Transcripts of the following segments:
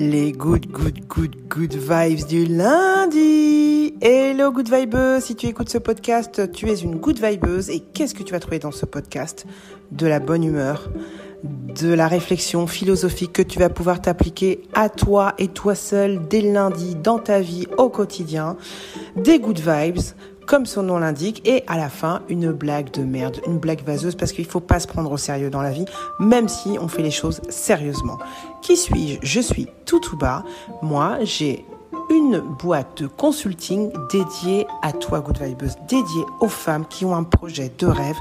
Les good vibes du lundi. Hello good vibeuse, si tu écoutes ce podcast, tu es une good vibeuse. Et qu'est-ce que tu vas trouver dans ce podcast? De la bonne humeur, de la réflexion philosophique que tu vas pouvoir t'appliquer à toi et toi seul dès le lundi dans ta vie au quotidien. Des good vibes, comme son nom l'indique, et à la fin, une blague de merde, une blague vaseuse, parce qu'il ne faut pas se prendre au sérieux dans la vie, même si on fait les choses sérieusement. Qui suis-je? Je suis Toutouba. Moi, j'ai une boîte de consulting dédiée à toi, good vibeuse, dédiée aux femmes qui ont un projet de rêve,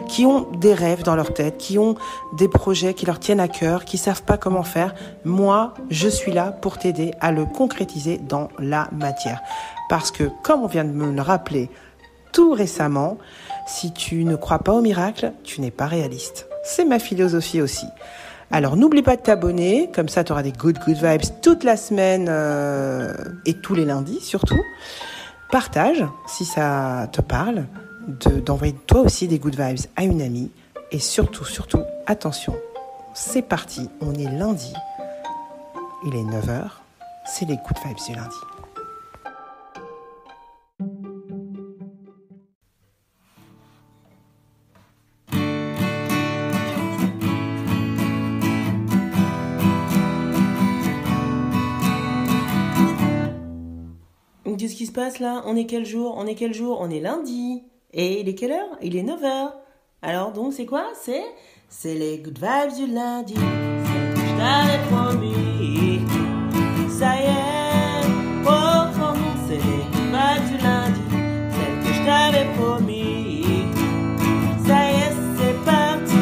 qui ont des rêves dans leur tête, qui ont des projets qui leur tiennent à cœur, qui savent pas comment faire. Moi, je suis là pour t'aider à le concrétiser dans la matière. Parce que, comme on vient de me le rappeler tout récemment, si tu ne crois pas au miracle, tu n'es pas réaliste. C'est ma philosophie aussi. Alors, n'oublie pas de t'abonner, comme ça tu auras des good vibes toute la semaine et tous les lundis surtout. Partage, si ça te parle, d'envoyer toi aussi des good vibes à une amie. Et surtout, attention, c'est parti, on est lundi, il est 9h, c'est les good vibes du lundi. Qu'est-ce qui se passe là? On est quel jour? On est lundi. Et il est quelle heure? Il est 9h. Alors donc c'est quoi? C'est les good vibes du lundi. C'est que je t'avais promis. Ça y est, oh, c'est les good vibes du lundi. Celle que je t'avais promis. Ça y est, c'est parti.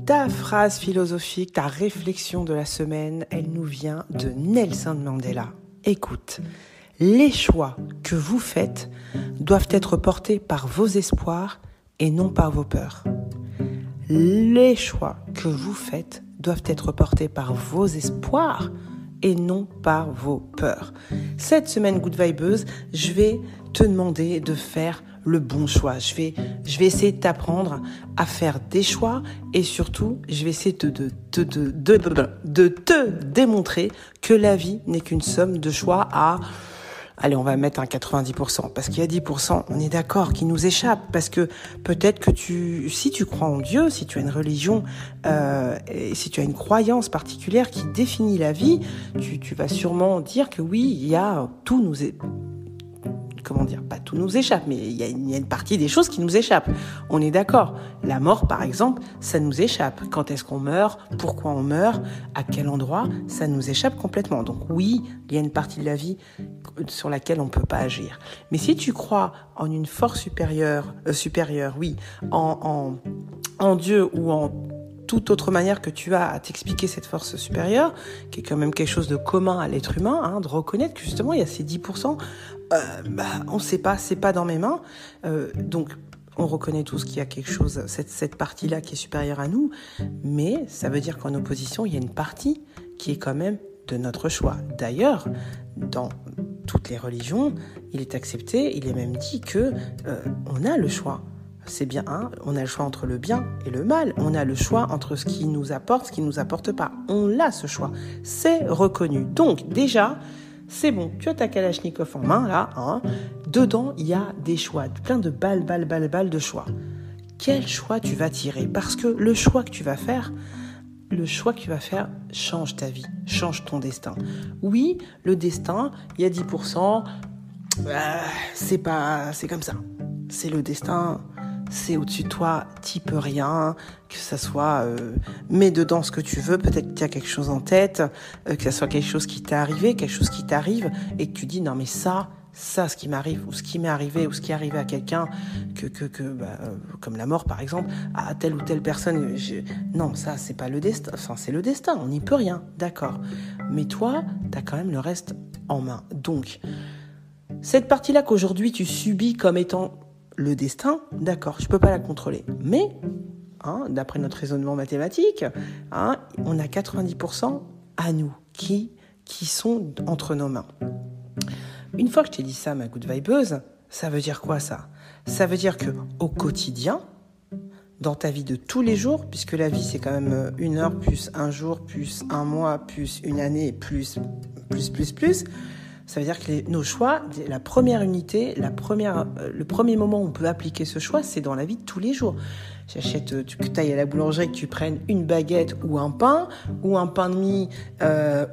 Ta phrase philosophique, ta réflexion de la semaine, elle nous vient de Nelson Mandela. Écoute, les choix que vous faites doivent être portés par vos espoirs et non par vos peurs. Les choix que vous faites doivent être portés par vos espoirs et non par vos peurs. Cette semaine, good vibeuse, je vais te demander de faire le bon choix. Je vais essayer de t'apprendre à faire des choix et surtout, je vais essayer de te démontrer que la vie n'est qu'une somme de choix à... Allez, on va mettre un 90%, parce qu'il y a 10%, on est d'accord, qui nous échappe, parce que peut-être que si tu crois en Dieu, si tu as une religion, et si tu as une croyance particulière qui définit la vie, tu vas sûrement dire que oui, il y a tout nous pas tout nous échappe, mais il y a une partie des choses qui nous échappent. On est d'accord. La mort, par exemple, ça nous échappe. Quand est-ce qu'on meurt? Pourquoi on meurt? À quel endroit? Ça nous échappe complètement. Donc oui, il y a une partie de la vie sur laquelle on ne peut pas agir. Mais si tu crois en une force supérieure, oui, en Dieu ou en toute autre manière que tu as à t'expliquer cette force supérieure, qui est quand même quelque chose de commun à l'être humain, de reconnaître que justement il y a ces 10%, on ne sait pas, c'est pas dans mes mains, donc on reconnaît tous qu'il y a quelque chose, cette partie-là qui est supérieure à nous, mais ça veut dire qu'en opposition, il y a une partie qui est quand même de notre choix. D'ailleurs, dans toutes les religions, il est accepté, il est même dit que on a le choix. C'est bien, on a le choix entre le bien et le mal. On a le choix entre ce qui nous apporte, ce qui nous apporte pas. On l'a, ce choix. C'est reconnu. Donc, déjà, c'est bon. Tu as ta Kalachnikov en main, là. Dedans, il y a des choix. Plein de balles de choix. Quel choix tu vas tirer? Parce que le choix que tu vas faire change ta vie, change ton destin. Oui, le destin, il y a 10%, c'est comme ça. C'est le destin... C'est au-dessus de toi, t'y peux rien, que ça soit, mets dedans ce que tu veux, peut-être qu'il y a quelque chose en tête, que ça soit quelque chose qui t'est arrivé, quelque chose qui t'arrive, et que tu dis, non mais ça, ce qui m'arrive, ou ce qui m'est arrivé, ou ce qui est arrivé à quelqu'un, comme la mort par exemple, à telle ou telle personne, non, ça c'est pas le destin, enfin c'est le destin, on n'y peut rien, d'accord. Mais toi, t'as quand même le reste en main. Donc, cette partie-là qu'aujourd'hui tu subis comme étant le destin, d'accord, je peux pas la contrôler. Mais, d'après notre raisonnement mathématique, on a 90% à nous qui sont entre nos mains. Une fois que je t'ai dit ça, ma good vibeuse, Ça veut dire quoi ça ? Ça veut dire que au quotidien, dans ta vie de tous les jours, puisque la vie c'est quand même 1 heure plus 1 jour plus 1 mois plus 1 année plus, ça veut dire que nos choix, la première unité, le premier moment où on peut appliquer ce choix, c'est dans la vie de tous les jours. Que tu ailles à la boulangerie, que tu prennes une baguette ou un pain de mie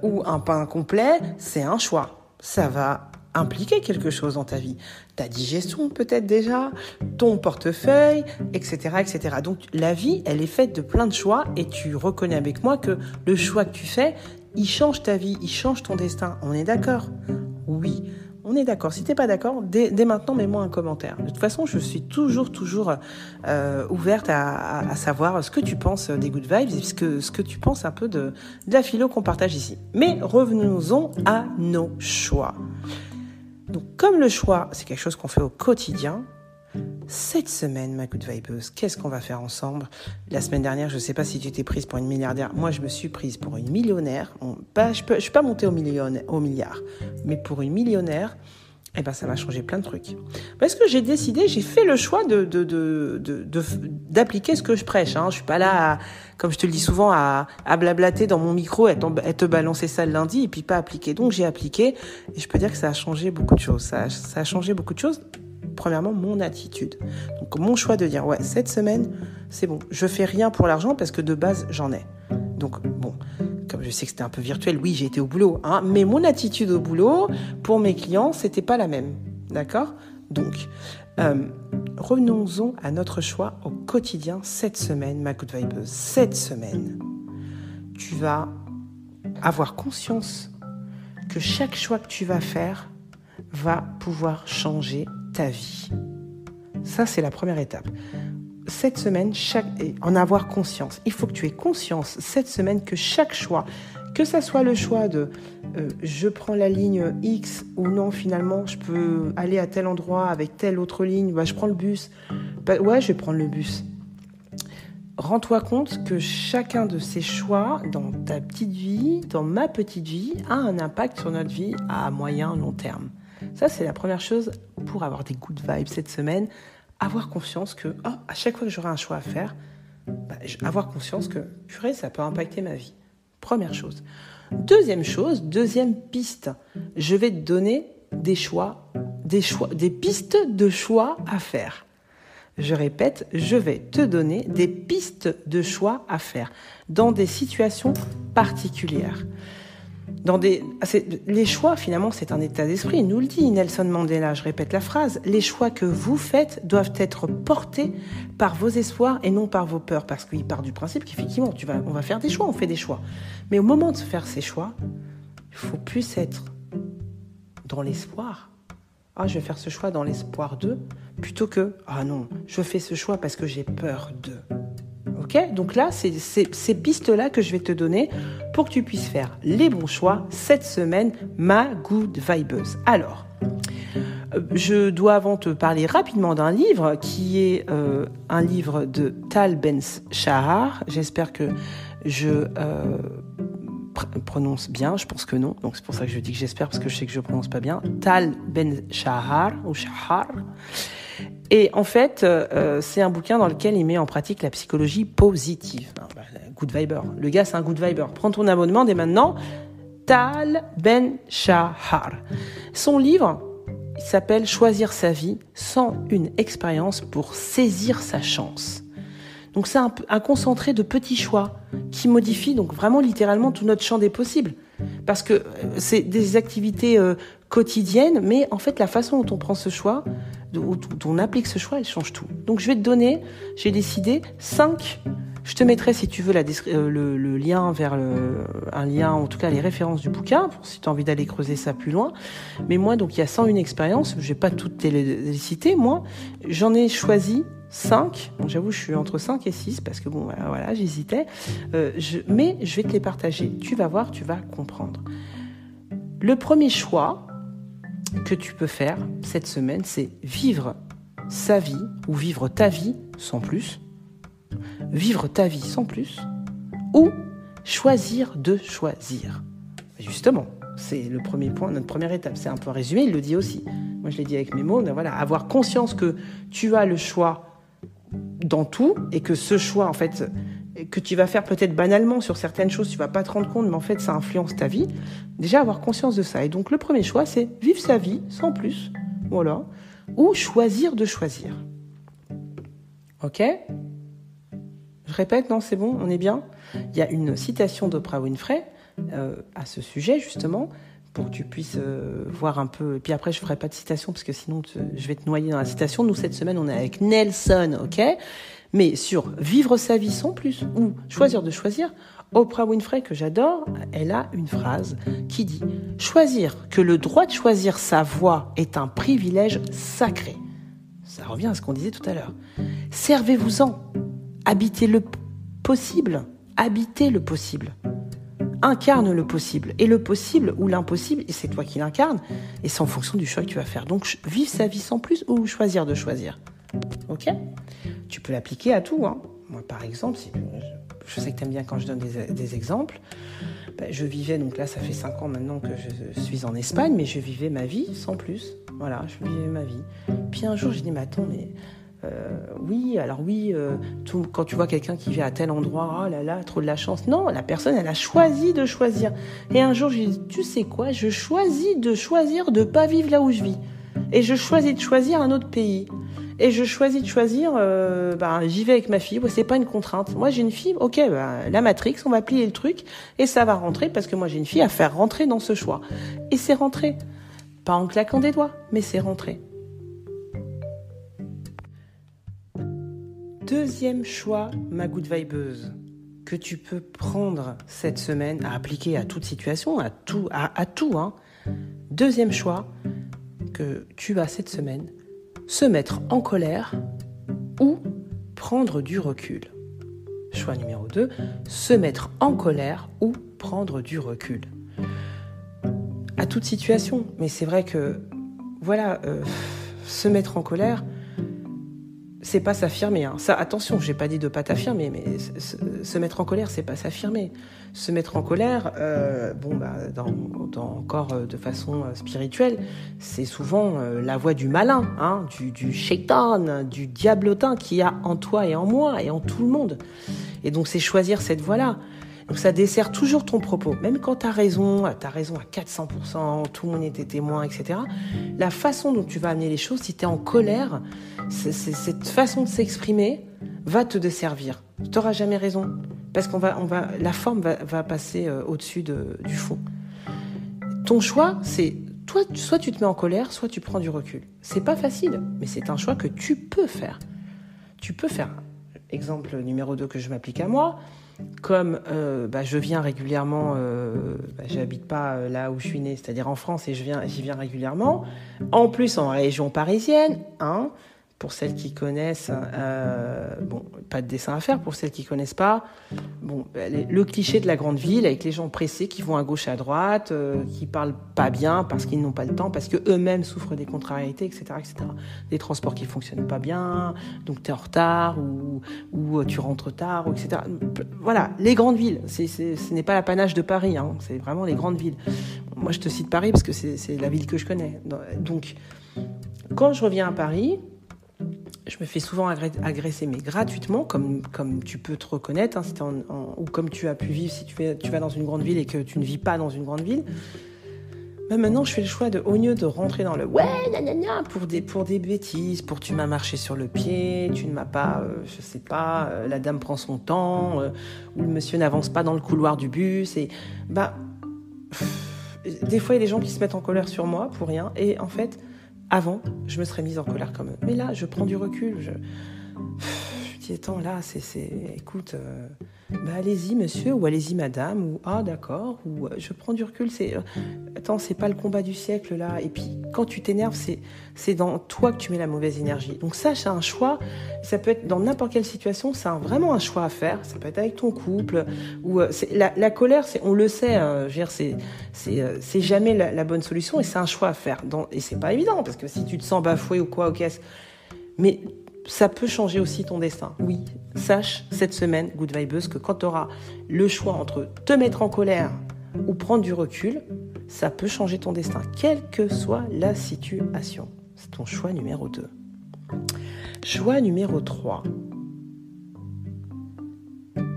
ou un pain complet, c'est un choix. Ça va impliquer quelque chose dans ta vie. Ta digestion peut-être déjà, ton portefeuille, etc., etc. Donc la vie, elle est faite de plein de choix et tu reconnais avec moi que le choix que tu fais, il change ta vie, il change ton destin. On est d'accord ? Oui, on est d'accord. Si t'es pas d'accord, dès maintenant, mets-moi un commentaire. De toute façon, je suis toujours ouverte à savoir ce que tu penses des good vibes et ce que tu penses un peu de la philo qu'on partage ici. Mais revenons-en à nos choix. Donc, comme le choix, c'est quelque chose qu'on fait au quotidien, cette semaine, ma good vibeuse, qu'est-ce qu'on va faire ensemble ? La semaine dernière, je ne sais pas si tu t'es prise pour une milliardaire. Moi, je me suis prise pour une millionnaire. Je ne suis pas montée au milliard, mais pour une millionnaire, eh ben, ça m'a changé plein de trucs. Parce que j'ai fait le choix d'appliquer ce que je prêche. Hein. Je suis pas là, comme je te le dis souvent, à blablater dans mon micro et te balancer ça le lundi et puis pas appliquer. Donc, j'ai appliqué et je peux dire que ça a changé beaucoup de choses. Ça a changé beaucoup de choses. Premièrement, mon attitude. Donc, mon choix de dire, ouais, cette semaine, c'est bon. Je fais rien pour l'argent parce que de base, j'en ai. Donc, bon, comme je sais que c'était un peu virtuel, oui, j'ai été au boulot, hein, mais mon attitude au boulot, pour mes clients, c'était pas la même. D'accord ? Donc, revenons-en à notre choix au quotidien cette semaine, ma good vibeuse. Cette semaine, tu vas avoir conscience que chaque choix que tu vas faire va pouvoir changer ta vie. Ça, c'est la première étape. Cette semaine, en avoir conscience. Il faut que tu aies conscience cette semaine que chaque choix, que ça soit le choix de je prends la ligne X ou non, finalement, je peux aller à tel endroit avec telle autre ligne, je prends le bus. Ouais, je vais prendre le bus. Rends-toi compte que chacun de ces choix dans ta petite vie, dans ma petite vie, a un impact sur notre vie à moyen, long terme. Ça, c'est la première chose pour avoir des good vibes cette semaine. Avoir conscience que, à chaque fois que j'aurai un choix à faire, avoir conscience que, purée, ça peut impacter ma vie. Première chose. Deuxième piste. Je vais te donner des pistes de choix à faire. Je répète, je vais te donner des pistes de choix à faire dans des situations particulières. Les choix, finalement, c'est un état d'esprit. Il nous le dit, Nelson Mandela, je répète la phrase. Les choix que vous faites doivent être portés par vos espoirs et non par vos peurs. Parce qu'il part du principe qu'effectivement, on va faire des choix, on fait des choix. Mais au moment de faire ces choix, il faut plus être dans l'espoir. Je vais faire ce choix dans l'espoir d'eux, plutôt que, non, je fais ce choix parce que j'ai peur d'eux. Ok ? Donc là, c'est ces pistes-là que je vais te donner pour que tu puisses faire les bons choix cette semaine, ma good vibeuse. Alors, je dois avant te parler rapidement d'un livre qui est un livre de Tal Ben-Shahar. J'espère que je prononce bien, je pense que non. Donc c'est pour ça que je dis que j'espère, parce que je sais que je prononce pas bien. Tal Ben-Shahar ou Shahar. Et en fait, c'est un bouquin dans lequel il met en pratique la psychologie positive. Good viber. Le gars, c'est un good viber. Prends ton abonnement dès maintenant. Tal Ben-Shahar. Son livre, il s'appelle « Choisir sa vie, 101 expériences pour saisir sa chance ». Donc c'est un concentré de petits choix qui modifient donc vraiment littéralement tout notre champ des possibles. Parce que c'est des activités quotidiennes, mais en fait la façon dont on prend ce choix, dont on applique ce choix, elle change tout. Donc je vais te donner, j'ai décidé 5, je te mettrai si tu veux le lien vers un lien, en tout cas les références du bouquin, pour si tu as envie d'aller creuser ça plus loin. Mais moi, donc il y a 101 expériences, je vais pas toutes les citer, moi, j'en ai choisi 5, bon, j'avoue je suis entre 5 et 6 parce que bon voilà j'hésitais, mais je vais te les partager, tu vas voir, tu vas comprendre. Le premier choix que tu peux faire cette semaine, c'est vivre sa vie ou vivre ta vie sans plus, vivre ta vie sans plus, ou choisir de choisir. Justement, C'est le premier point, notre première étape. C'est un peu résumé, il le dit aussi. Moi, je l'ai dit avec mes mots. Voilà, avoir conscience que tu as le choix dans tout et que ce choix, en fait, que tu vas faire peut-être banalement sur certaines choses, tu vas pas te rendre compte, mais en fait, ça influence ta vie. Déjà, avoir conscience de ça. Et donc, le premier choix, c'est vivre sa vie sans plus. Voilà. Ou choisir de choisir. Ok ? Je répète, non, c'est bon, on est bien ? Il y a une citation d'Oprah Winfrey à ce sujet, justement, pour que tu puisses voir un peu. Et puis après, je ne ferai pas de citation, parce que sinon, je vais te noyer dans la citation. Nous, cette semaine, on est avec Nelson, ok ? Mais sur vivre sa vie sans plus, ou choisir de choisir, Oprah Winfrey, que j'adore, elle a une phrase qui dit « Choisir que le droit de choisir sa voie est un privilège sacré. » Ça revient à ce qu'on disait tout à l'heure. Servez-vous-en. Habitez le possible. Habitez le possible. Incarne le possible. Et le possible ou l'impossible, et c'est toi qui l'incarnes, et c'est en fonction du choix que tu vas faire. Donc, vivre sa vie sans plus ou choisir de choisir. Ok ? Tu peux l'appliquer à tout. Hein. Moi, par exemple, je sais que tu aimes bien quand je donne des exemples. Je vivais, donc là, ça fait 5 ans maintenant que je suis en Espagne, mais je vivais ma vie sans plus. Voilà, je vivais ma vie. Puis un jour, j'ai dit, mais attends, mais... quand tu vois quelqu'un qui vit à tel endroit, oh là là, trop de la chance. Non, la personne, elle a choisi de choisir. Et un jour, j'ai dit, tu sais quoi, je choisis de choisir de pas vivre là où je vis. Et je choisis de choisir un autre pays. Et je choisis de choisir, j'y vais avec ma fille, c'est pas une contrainte. Moi, j'ai une fille, ok, la Matrix, on va plier le truc, et ça va rentrer, parce que moi, j'ai une fille à faire rentrer dans ce choix. Et c'est rentré. Pas en claquant des doigts, mais c'est rentré. Deuxième choix, ma good vibeuse, que tu peux prendre cette semaine à appliquer à toute situation, à tout, hein. Deuxième choix que tu as cette semaine, se mettre en colère ou prendre du recul. Choix numéro 2, se mettre en colère ou prendre du recul. À toute situation, mais c'est vrai que, voilà, se mettre en colère, c'est pas s'affirmer. Hein. Ça, attention, j'ai pas dit de pas t'affirmer, mais se mettre en colère, c'est pas s'affirmer. Se mettre en colère, encore de façon spirituelle, c'est souvent la voix du malin, hein, du shaitan, du diablotin qu'il y a en toi et en moi et en tout le monde. Et donc c'est choisir cette voie-là. Donc ça dessert toujours ton propos, même quand t'as raison à 400%, tout le monde était témoin, etc. La façon dont tu vas amener les choses, si t'es en colère, cette façon de s'exprimer va te desservir. Tu n'auras jamais raison, parce la forme va passer au-dessus du fond. Ton choix, c'est soit tu te mets en colère, soit tu prends du recul. C'est pas facile, mais c'est un choix que tu peux faire. Tu peux faire. Exemple numéro 2 que je m'applique à moi. Comme je viens régulièrement, j'habite pas là où je suis née, c'est-à-dire en France, et j'y viens régulièrement. En plus, en région parisienne, hein, pour celles qui connaissent, pas de dessin à faire, pour celles qui connaissent pas, le cliché de la grande ville avec les gens pressés qui vont à gauche à droite, qui parlent pas bien parce qu'ils n'ont pas le temps, parce que eux-mêmes souffrent des contrariétés, etc., etc. Des transports qui fonctionnent pas bien, donc t'es en retard ou tu rentres tard, etc. Voilà, les grandes villes, ce n'est pas l'apanage de Paris, hein, c'est vraiment les grandes villes. Moi, je te cite Paris parce que c'est la ville que je connais. Donc, quand je reviens à Paris, je me fais souvent agresser, mais gratuitement, comme tu peux te reconnaître, hein, ou comme tu as pu vivre si tu vas dans une grande ville et que tu ne vis pas dans une grande ville. Mais maintenant, je fais le choix au lieu de rentrer dans le « ouais, nanana » pour des bêtises, pour « tu m'as marché sur le pied, tu ne m'as pas, je sais pas, la dame prend son temps, ou le monsieur n'avance pas dans le couloir du bus. » Et des fois, il y a des gens qui se mettent en colère sur moi pour rien, et en fait... Avant, je me serais mise en colère comme eux. Mais là, je prends du recul. Je dis, attends, là, écoute, allez-y, monsieur, ou allez-y, madame, ou ah, d'accord, ou je prends du recul. Attends, c'est pas le combat du siècle, là. Et puis, quand tu t'énerves, c'est dans toi que tu mets la mauvaise énergie. Donc ça, c'est un choix. Ça peut être dans n'importe quelle situation. C'est vraiment un choix à faire. Ça peut être avec ton couple. Ou la colère, on le sait. Je veux dire, c'est jamais la bonne solution. Et c'est un choix à faire. Et c'est pas évident parce que si tu te sens bafoué ou quoi, ok. Mais ça peut changer aussi ton destin. Oui, sache cette semaine, good vibeuse, que quand tu auras le choix entre te mettre en colère ou prendre du recul, ça peut changer ton destin, quelle que soit la situation. C'est ton choix numéro 2. Choix numéro 3.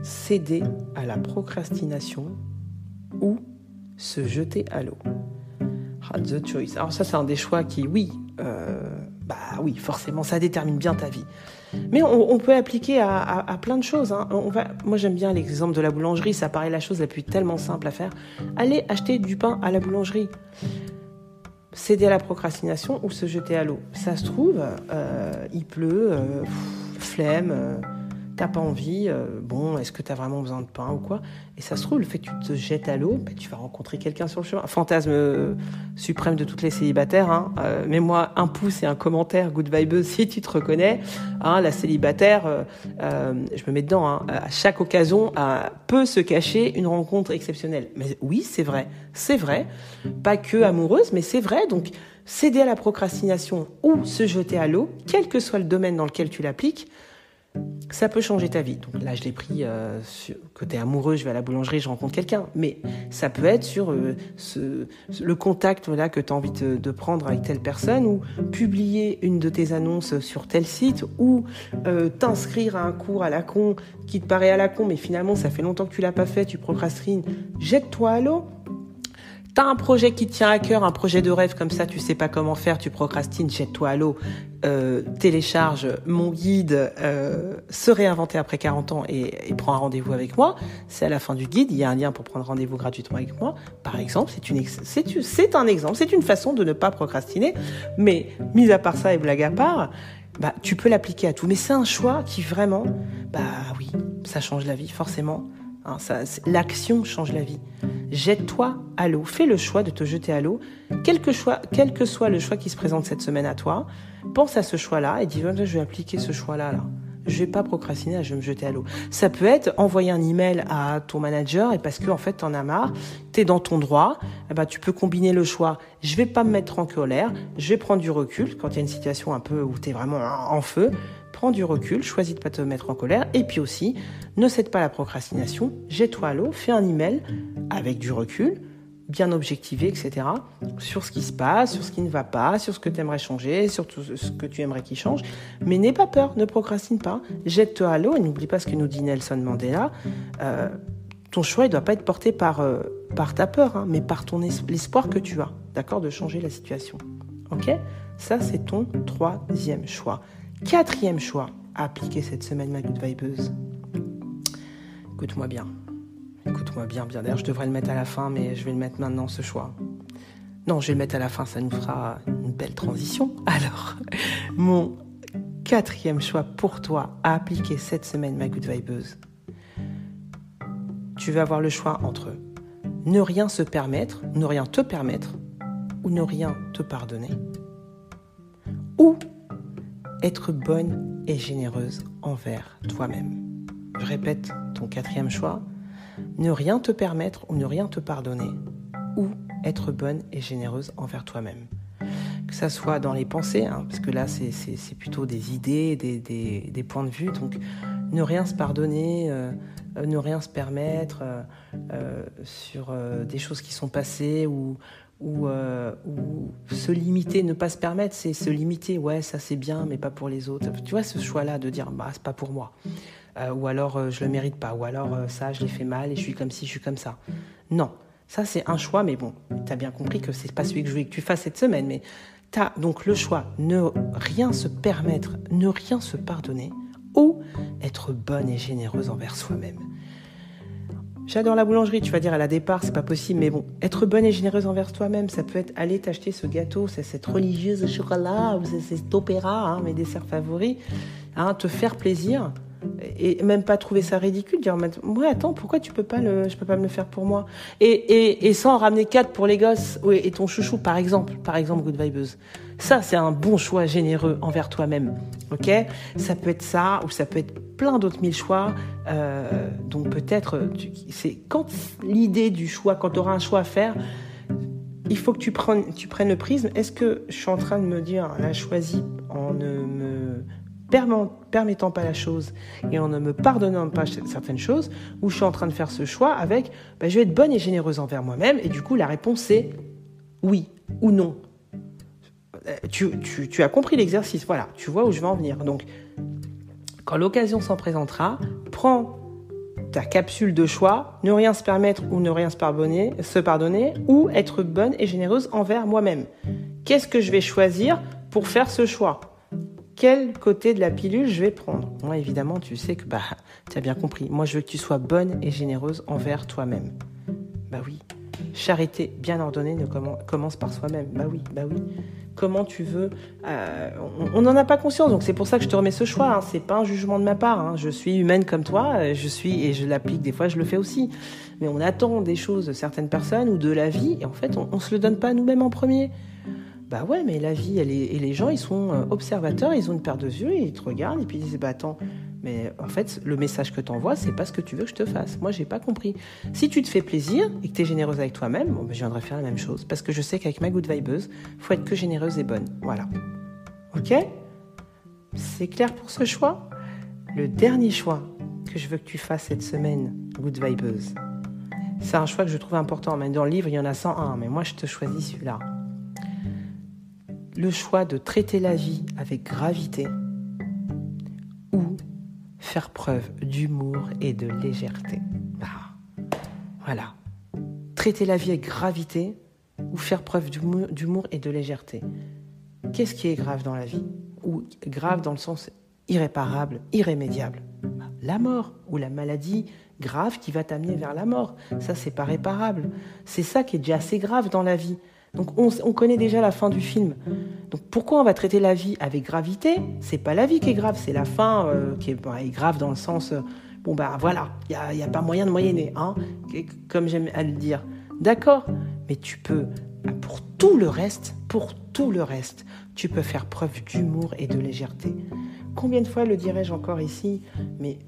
Céder à la procrastination ou se jeter à l'eau. The choice. Alors ça, c'est un des choix qui, oui, forcément, ça détermine bien ta vie. Mais on peut l'appliquer à plein de choses. Hein. Moi, j'aime bien l'exemple de la boulangerie. Ça paraît la chose la plus tellement simple à faire. Allez acheter du pain à la boulangerie. Céder à la procrastination ou se jeter à l'eau. Ça se trouve, il pleut, flemme, t'as pas envie, est-ce que t'as vraiment besoin de pain ou quoi? Et ça se trouve, le fait que tu te jettes à l'eau, tu vas rencontrer quelqu'un sur le chemin. Fantasme suprême de toutes les célibataires. Hein. Mets-moi un pouce et un commentaire, good vibes, si tu te reconnais. Hein, la célibataire, je me mets dedans, hein, à chaque occasion, peut se cacher une rencontre exceptionnelle. Mais oui, c'est vrai. Pas que amoureuse, mais c'est vrai. Donc, céder à la procrastination ou se jeter à l'eau, quel que soit le domaine dans lequel tu l'appliques, ça peut changer ta vie. Donc là, je l'ai pris côté amoureux, je vais à la boulangerie, je rencontre quelqu'un. Mais ça peut être sur le contact que tu as envie de prendre avec telle personne, ou publier une de tes annonces sur tel site, ou t'inscrire à un cours à la con qui te paraît à la con, mais finalement, ça fait longtemps que tu l'as pas fait, tu procrastines. Jette-toi à l'eau. T'as un projet qui te tient à cœur, un projet de rêve comme ça, tu sais pas comment faire, tu procrastines, jette-toi à l'eau, télécharge mon guide se réinventer après 40 ans et prends un rendez-vous avec moi. C'est à la fin du guide, il y a un lien pour prendre rendez-vous gratuitement avec moi. Par exemple, c'est un exemple, c'est une façon de ne pas procrastiner. Mais mis à part ça et blague à part, tu peux l'appliquer à tout. Mais c'est un choix qui vraiment, oui, ça change la vie forcément. Hein, l'action change la vie. Jette-toi à l'eau. Fais le choix de te jeter à l'eau. Quel que soit le choix qui se présente cette semaine à toi, pense à ce choix-là et dis, je vais appliquer ce choix-là. Je vais pas procrastiner, je vais me jeter à l'eau. Ça peut être envoyer un email à ton manager et parce que, en fait, t'en as marre, t'es dans ton droit, tu peux combiner le choix. Je vais pas me mettre en colère, je vais prendre du recul quand il y a une situation un peu où t'es vraiment en feu. Prends du recul, choisis de pas te mettre en colère. Et puis aussi, ne cède pas à la procrastination, jette-toi à l'eau, fais un email avec du recul, bien objectivé, etc. sur ce qui se passe, sur ce qui ne va pas, sur ce que tu aimerais changer, sur tout ce que tu aimerais qu'il change. Mais n'aie pas peur, ne procrastine pas, jette-toi à l'eau et n'oublie pas ce que nous dit Nelson Mandela. Ton choix ne doit pas être porté par ta peur, hein, mais par l'espoir que tu as, d'accord, de changer la situation. Ok ? Ça, c'est ton 3e choix. 4e choix à appliquer cette semaine, ma good vibeuse. Écoute-moi bien. D'ailleurs, je devrais le mettre à la fin, mais je vais le mettre maintenant, ce choix. Non, je vais le mettre à la fin, ça nous fera une belle transition. Alors, mon 4e choix pour toi à appliquer cette semaine, ma good vibeuse. Tu vas avoir le choix entre ne rien te permettre, ou ne rien te pardonner. Ou être bonne et généreuse envers toi-même. Je répète ton 4e choix. Ne rien te permettre ou ne rien te pardonner. Ou être bonne et généreuse envers toi-même. Que ça soit dans les pensées, hein, parce que là, c'est plutôt des idées, des points de vue. Donc, ne rien se pardonner, ne rien se permettre sur des choses qui sont passées ou se limiter, ne pas se permettre, c'est se limiter. Ouais, ça c'est bien, mais pas pour les autres. Tu vois, ce choix-là de dire, c'est pas pour moi. Ou alors, je le mérite pas. Ou alors, ça, je l'ai fait mal et je suis comme ci, je suis comme ça. Non, ça c'est un choix, mais bon, t'as bien compris que c'est pas celui que je voulais que tu fasses cette semaine. Mais t'as donc le choix, ne rien se permettre, ne rien se pardonner, ou être bonne et généreuse envers soi-même. J'adore la boulangerie, tu vas dire à la départ, c'est pas possible, mais bon, être bonne et généreuse envers toi-même, ça peut être aller t'acheter ce gâteau, c'est cette religieuse au chocolat, ou c'est cet opéra, hein, mes desserts favoris, hein, te faire plaisir, et même pas trouver ça ridicule, dire, ouais, attends, pourquoi je peux pas me le faire pour moi, et sans en ramener 4 pour les gosses, ouais, et ton chouchou, par exemple, good vibeuse. Ça, c'est un bon choix généreux envers toi-même, ok ? Ça peut être ça, ou ça peut être plein d'autres 1000 choix. Donc peut-être, c'est quand l'idée du choix, quand tu auras un choix à faire, il faut que tu prennes le prisme. Est-ce que je suis en train de me dire, là, choisis en ne me permettant pas la chose et en ne me pardonnant pas certaines choses, ou je suis en train de faire ce choix avec je vais être bonne et généreuse envers moi-même, et du coup la réponse c'est oui ou non. Tu as compris l'exercice, voilà, tu vois où je veux en venir. Donc, quand l'occasion s'en présentera, prends ta capsule de choix, ne rien se permettre ou ne rien se pardonner, ou être bonne et généreuse envers moi-même. Qu'est-ce que je vais choisir pour faire ce choix ? Quel côté de la pilule je vais prendre ? Moi, évidemment, tu sais que tu as bien compris. Moi, je veux que tu sois bonne et généreuse envers toi-même. Oui. Charité bien ordonnée commence par soi-même. Oui. Comment tu veux... on n'en a pas conscience, donc c'est pour ça que je te remets ce choix. Hein. C'est pas un jugement de ma part. Hein. Je suis humaine comme toi, et je l'applique des fois, je le fais aussi. Mais on attend des choses de certaines personnes ou de la vie, et en fait, on se le donne pas à nous-mêmes en premier. Ouais, mais la vie, et les gens, ils sont observateurs, ils ont une paire de yeux, ils te regardent, et puis ils disent, attends, mais en fait, le message que t'envoies, c'est pas ce que tu veux que je te fasse. Moi, j'ai pas compris. Si tu te fais plaisir et que t'es généreuse avec toi-même, je viendrai faire la même chose, parce que je sais qu'avec ma good vibeuse, faut être que généreuse et bonne. Voilà. Ok ? C'est clair pour ce choix ? Le dernier choix que je veux que tu fasses cette semaine, good vibeuse, c'est un choix que je trouve important. Même dans le livre, il y en a 101, mais moi, je te choisis celui-là. Le choix de traiter la vie avec gravité ou faire preuve d'humour et de légèreté. Voilà. Traiter la vie avec gravité ou faire preuve d'humour et de légèreté. Qu'est-ce qui est grave dans la vie ? Ou grave dans le sens irréparable, irrémédiable ? La mort ou la maladie grave qui va t'amener vers la mort. Ça, c'est pas réparable. C'est ça qui est déjà assez grave dans la vie. Donc on connaît déjà la fin du film. Donc pourquoi on va traiter la vie avec gravité ? C'est pas la vie qui est grave, c'est la fin qui est grave dans le sens voilà, il y a pas moyen de moyenner, hein, comme j'aime à le dire. D'accord, mais tu peux pour tout le reste, tu peux faire preuve d'humour et de légèreté. Combien de fois le dirais-je encore ici ? Mais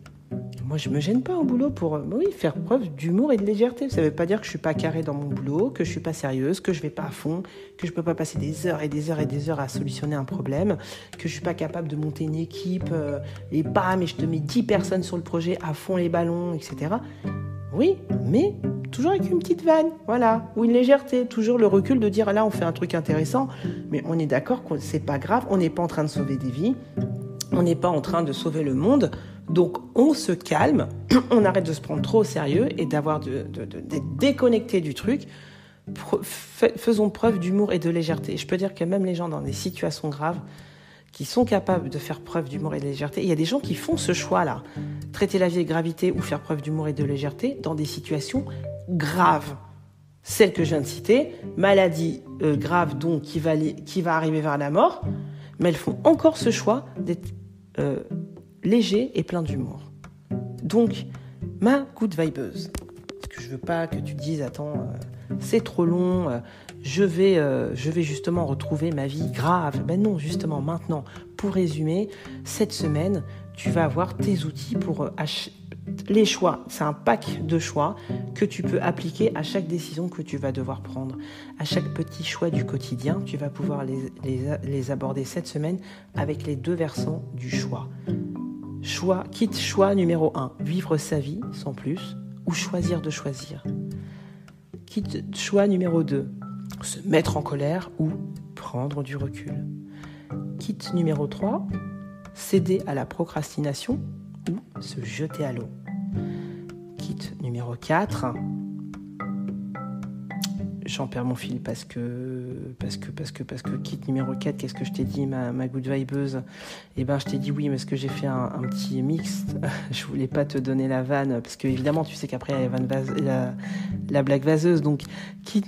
moi, je me gêne pas au boulot pour faire preuve d'humour et de légèreté. Ça veut pas dire que je suis pas carrée dans mon boulot, que je suis pas sérieuse, que je vais pas à fond, que je peux pas passer des heures et des heures et des heures à solutionner un problème, que je suis pas capable de monter une équipe et bam, et je te mets 10 personnes sur le projet à fond les ballons, etc. Oui, mais toujours avec une petite vanne, voilà, ou une légèreté, toujours le recul de dire là on fait un truc intéressant, mais on est d'accord que c'est pas grave, on n'est pas en train de sauver des vies, on n'est pas en train de sauver le monde. Donc, on se calme, on arrête de se prendre trop au sérieux et d'être déconnecté du truc. Faisons preuve d'humour et de légèreté. Je peux dire que même les gens dans des situations graves, qui sont capables de faire preuve d'humour et de légèreté, il y a des gens qui font ce choix-là. Traiter la vie avec gravité ou faire preuve d'humour et de légèreté dans des situations graves. Celle que je viens de citer, maladie grave donc qui va arriver vers la mort, mais elles font encore ce choix d'être léger et plein d'humour. Donc, ma good vibeuse. Parce que je veux pas que tu te dises, attends, c'est trop long, je vais justement retrouver ma vie grave. Ben non, justement, maintenant, pour résumer, cette semaine, tu vas avoir tes outils pour les choix. C'est un pack de choix que tu peux appliquer à chaque décision que tu vas devoir prendre. À chaque petit choix du quotidien, tu vas pouvoir les aborder cette semaine avec les 2 versants du choix. Choix numéro 1, vivre sa vie sans plus ou choisir de choisir. Choix numéro 2, se mettre en colère ou prendre du recul. Numéro 3, céder à la procrastination ou se jeter à l'eau. Numéro 4, j'en perds mon fil parce que numéro 4, qu'est-ce que je t'ai dit, ma good vibeuse ? Je t'ai dit oui, mais parce que j'ai fait un petit mix, je voulais pas te donner la vanne, parce que évidemment, tu sais qu'après, il y a la blague vaseuse, donc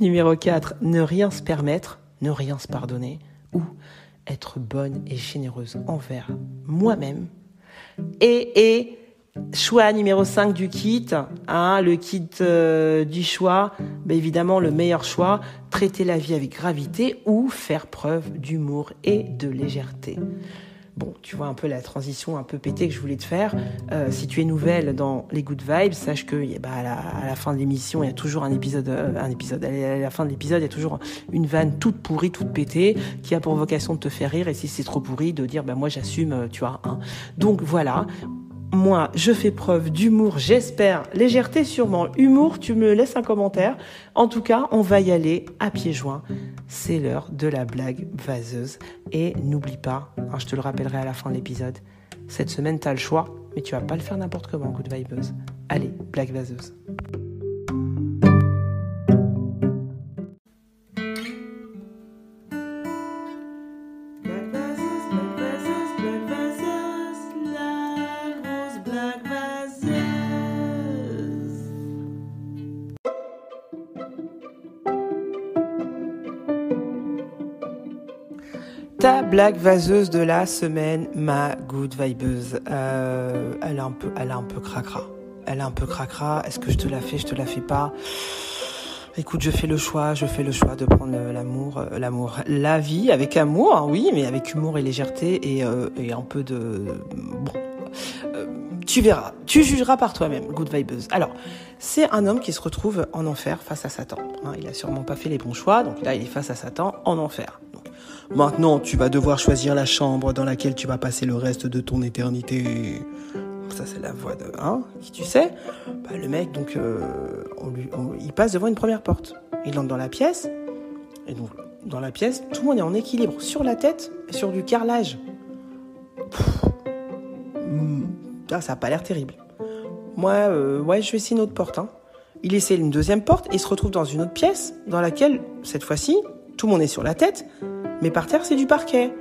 numéro 4, ne rien se permettre, ne rien se pardonner, ou être bonne et généreuse envers moi-même, et choix numéro 5 du kit, le kit du choix, évidemment le meilleur choix, traiter la vie avec gravité ou faire preuve d'humour et de légèreté. Bon, tu vois un peu la transition un peu pétée que je voulais te faire. Si tu es nouvelle dans les Good Vibes, sache que à la fin de l'émission, il y a toujours un épisode. À la fin de l'épisode, il y a toujours une vanne toute pourrie, toute pétée, qui a pour vocation de te faire rire. Et si c'est trop pourri, de dire moi j'assume, tu vois. Hein. Donc voilà. Moi, je fais preuve d'humour, j'espère. Légèreté, sûrement. Humour, tu me laisses un commentaire. En tout cas, on va y aller à pieds joints. C'est l'heure de la blague vaseuse. Et n'oublie pas, je te le rappellerai à la fin de l'épisode, cette semaine, tu as le choix, mais tu vas pas le faire n'importe comment, Good Vibeuse. Allez, blague vaseuse. Ta blague vaseuse de la semaine, ma Good Vibeuse. Elle a un peu cracra. Est-ce que je te la fais, je te la fais pas? Écoute, je fais le choix de prendre la vie avec amour, hein, oui, mais avec humour et légèreté et un peu de... Bon, tu verras, tu jugeras par toi-même, Good Vibeuse. Alors, c'est un homme qui se retrouve en enfer face à Satan. Hein, il a sûrement pas fait les bons choix, donc là, il est face à Satan en enfer. Maintenant, tu vas devoir choisir la chambre dans laquelle tu vas passer le reste de ton éternité. Ça, c'est la voix de... qui tu sais le mec, donc, il passe devant une première porte. Il entre dans la pièce. Et donc, dans la pièce, tout le monde est en équilibre. Sur la tête et sur du carrelage. Ça n'a pas l'air terrible. Moi, je vais essayer une autre porte. Hein. Il essaie une deuxième porte et il se retrouve dans une autre pièce dans laquelle, cette fois-ci, tout le monde est sur la tête. Mais par terre, c'est du parquet.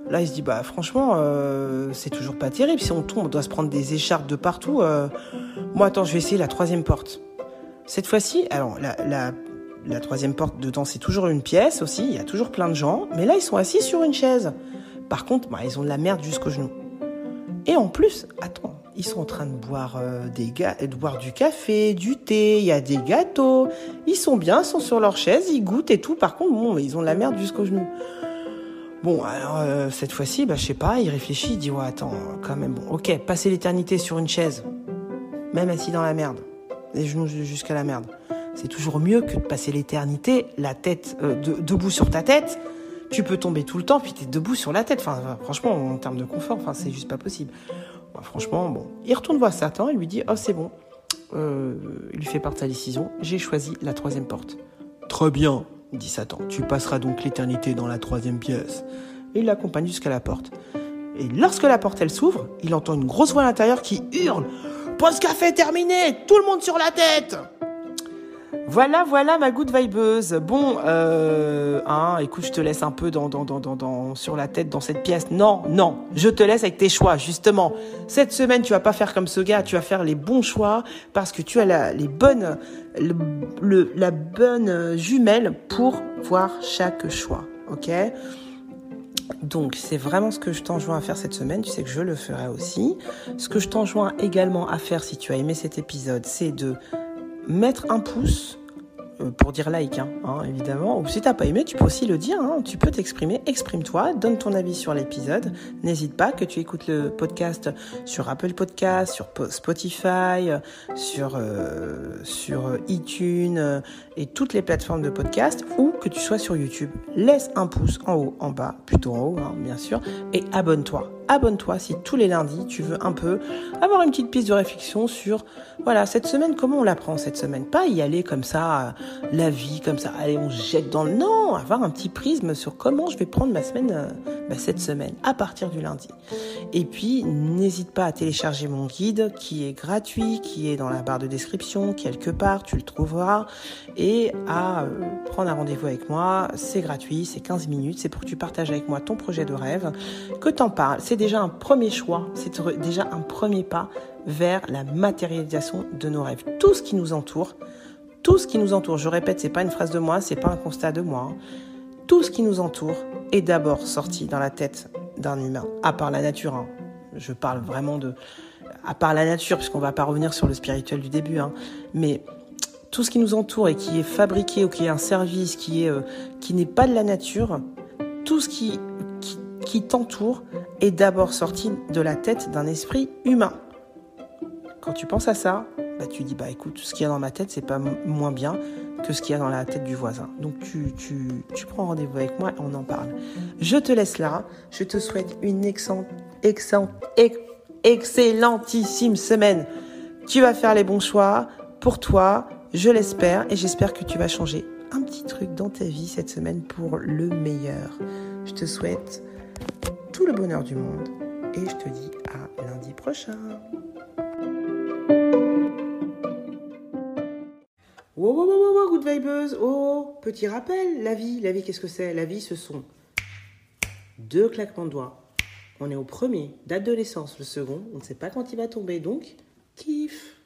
Là, il se dit, franchement, c'est toujours pas terrible. Si on tombe, on doit se prendre des écharpes de partout. Moi, attends, je vais essayer la troisième porte. Cette fois-ci, alors, la troisième porte, dedans, c'est toujours une pièce aussi. Il y a toujours plein de gens. Mais là, ils sont assis sur une chaise. Par contre, ils ont de la merde jusqu'aux genoux. Et en plus, attends, ils sont en train de boire, de boire du café, du thé, il y a des gâteaux. Ils sont bien, ils sont sur leur chaise, ils goûtent et tout. Par contre, ils ont de la merde jusqu'aux genoux. Bon, alors, cette fois-ci, je sais pas, il réfléchit, il dit, ouais, attends, quand même, bon, ok, passer l'éternité sur une chaise, même assis dans la merde, les genoux jusqu'à la merde, c'est toujours mieux que de passer l'éternité, la tête, debout sur ta tête. Tu peux tomber tout le temps, puis t'es debout sur la tête. Enfin, franchement, en termes de confort, c'est juste pas possible. Franchement, bon. Il retourne voir Satan, il lui dit, c'est bon. Il lui fait part de sa décision. J'ai choisi la troisième porte. Très bien, dit Satan. Tu passeras donc l'éternité dans la troisième pièce. Et il l'accompagne jusqu'à la porte. Et lorsque la porte, elle s'ouvre, il entend une grosse voix à l'intérieur qui hurle. Pause café terminé, tout le monde sur la tête. Voilà ma Good Vibeuse. Bon, écoute, je te laisse un peu sur la tête dans cette pièce. Non, je te laisse avec tes choix, justement. Cette semaine, tu vas pas faire comme ce gars, tu vas faire les bons choix parce que tu as la bonne jumelle pour voir chaque choix, ok ? Donc, c'est vraiment ce que je t'enjoins à faire cette semaine. Tu sais que je le ferai aussi. Ce que je t'enjoins également à faire, si tu as aimé cet épisode, c'est de mettre un pouce pour dire like, évidemment. Ou si t'as pas aimé, tu peux aussi le dire. Tu peux t'exprimer, exprime-toi, donne ton avis sur l'épisode. N'hésite pas, que tu écoutes le podcast sur Apple Podcast, sur Spotify, sur iTunes et toutes les plateformes de podcast, ou que tu sois sur YouTube. Laisse un pouce en haut, en bas, plutôt en haut, bien sûr, et abonne-toi. Abonne-toi si tous les lundis, tu veux un peu avoir une petite piste de réflexion sur, cette semaine, comment on la prend cette semaine. Pas y aller comme ça, la vie, comme ça, allez, on se jette dans le... Non, avoir un petit prisme sur comment je vais prendre ma semaine, cette semaine, à partir du lundi. Et puis, n'hésite pas à télécharger mon guide qui est gratuit, qui est dans la barre de description, quelque part, tu le trouveras, et à prendre un rendez-vous avec moi. C'est gratuit, c'est 15 minutes, c'est pour que tu partages avec moi ton projet de rêve, que t'en parles. C'est déjà un premier choix, c'est déjà un premier pas vers la matérialisation de nos rêves. Tout ce qui nous entoure, je répète, c'est pas une phrase de moi, c'est pas un constat de moi. Tout ce qui nous entoure est d'abord sorti dans la tête d'un humain, à part la nature. Je parle vraiment à part la nature, puisqu'on va pas revenir sur le spirituel du début, mais tout ce qui nous entoure et qui est fabriqué ou qui est un service qui n'est pas de la nature, tout ce qui qui t'entoure est d'abord sorti de la tête d'un esprit humain. Quand tu penses à ça, tu dis, écoute, ce qu'il y a dans ma tête, c'est pas moins bien que ce qu'il y a dans la tête du voisin. Donc, tu prends rendez-vous avec moi et on en parle. Je te laisse là. Je te souhaite une excellentissime semaine. Tu vas faire les bons choix pour toi, je l'espère, et j'espère que tu vas changer un petit truc dans ta vie cette semaine pour le meilleur. Je te souhaite tout le bonheur du monde et je te dis à lundi prochain. Wow, good vibeuse. Oh, petit rappel, la vie, qu'est-ce que c'est? La vie, ce sont 2 claquements de doigts. On est au premier, date de naissance. Le second, on ne sait pas quand il va tomber, donc kiff.